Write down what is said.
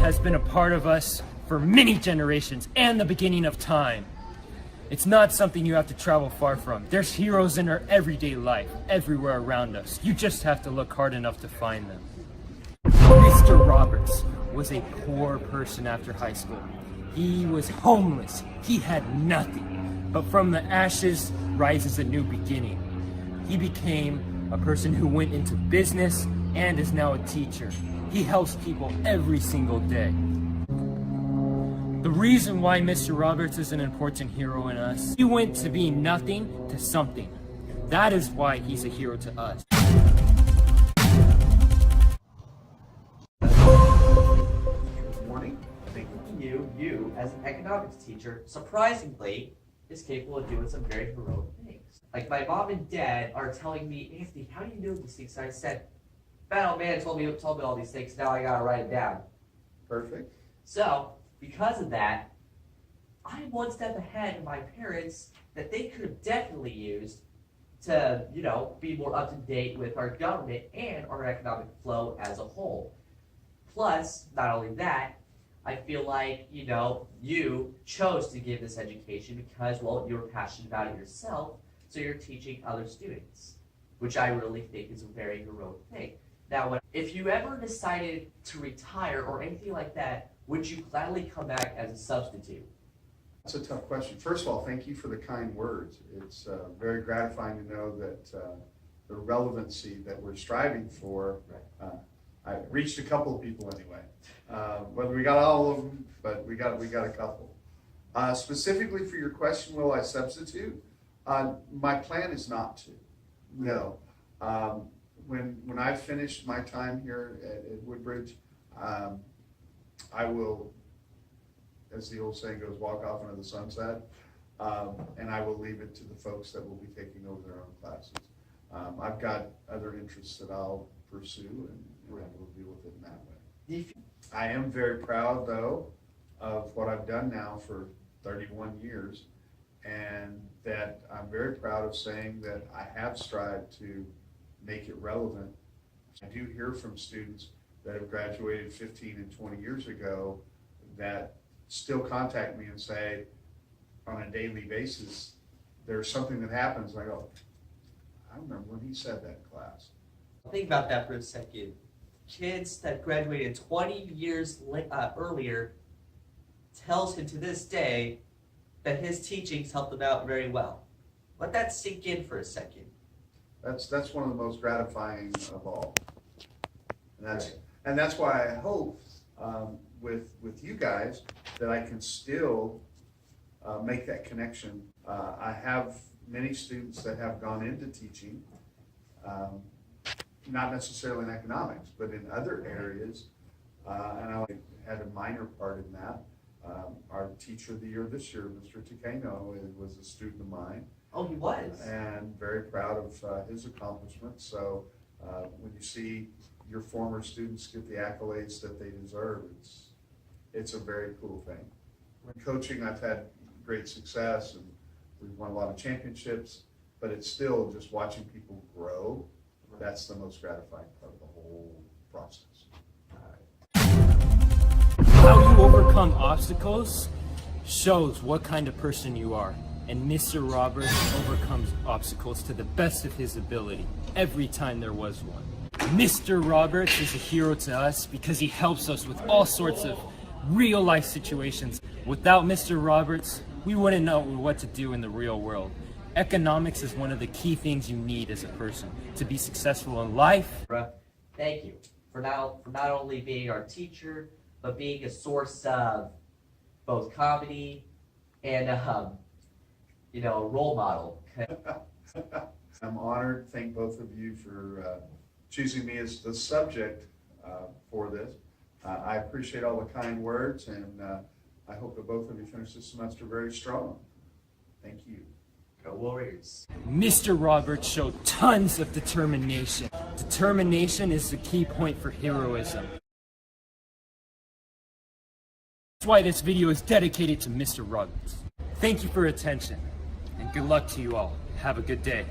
has been a part of us for many generations and the beginning of time. It's not something you have to travel far from. There's heroes in our everyday life, everywhere around us. You just have to look hard enough to find them. Mr. Roberts was a poor person after high school. He was homeless. He had nothing. But from the ashes rises a new beginning. He became a person who went into business and is now a teacher. He helps people every single day. The reason why Mr. Roberts is an important hero in us, he went to being nothing to something. That is why he's a hero to us. Good morning. Thinking you as an economics teacher, surprisingly, is capable of doing some very heroic things. Like my mom and dad are telling me, Anthony, how do you know these things? And I said, that old man told me all these things, now I gotta write it down. Perfect. So, because of that, I'm one step ahead of my parents that they could have definitely used to, be more up to date with our government and our economic flow as a whole. Plus, not only that, I feel like, you chose to give this education because, well, you were passionate about it yourself, so you're teaching other students, which I really think is a very heroic thing. Now, if you ever decided to retire or anything like that, would you gladly come back as a substitute? That's a tough question. First of all, thank you for the kind words. It's very gratifying to know that the relevancy that we're striving for, I reached a couple of people anyway. Whether we got all of them, but we got a couple. Specifically for your question, will I substitute? My plan is not to. No. When I've finished my time here at Woodbridge, I will, as the old saying goes, walk off into the sunset, and I will leave it to the folks that will be taking over their own classes. I've got other interests that I'll pursue, and we'll deal with it in that way. I am very proud, though, of what I've done now for 31 years, and that I'm very proud of saying that I have strived to make it relevant. I do hear from students that have graduated 15 and 20 years ago that still contact me and say, on a daily basis, there's something that happens, and I go, I remember when he said that in class. Think about that for a second. Kids that graduated 20 years earlier tells him to this day that his teachings helped them out very well. Let that sink in for a second. That's one of the most gratifying of all. And that's why I hope with you guys that I can still make that connection. I have many students that have gone into teaching, not necessarily in economics, but in other areas, and I had a minor part in that. Our teacher of the year this year, Mr. Takeno, was a student of mine. Oh, he was? And very proud of his accomplishments. So when you see your former students get the accolades that they deserve, it's a very cool thing. In coaching, I've had great success, and we've won a lot of championships, but it's still just watching people grow. That's the most gratifying part of the whole process. How you overcome obstacles shows what kind of person you are. And Mr. Roberts overcomes obstacles to the best of his ability every time there was one. Mr. Roberts is a hero to us because he helps us with all sorts of real life situations. Without Mr. Roberts, we wouldn't know what to do in the real world. Economics is one of the key things you need as a person to be successful in life. Thank you for not only being our teacher, but being a source of both comedy and a role model. I'm honored. Thank both of you for choosing me as the subject for this. I appreciate all the kind words, and I hope that both of you finish this semester very strong. Thank you. Go Warriors. Mr. Roberts showed tons of determination. Determination is the key point for heroism. That's why this video is dedicated to Mr. Roberts. Thank you for your attention, and good luck to you all. Have a good day.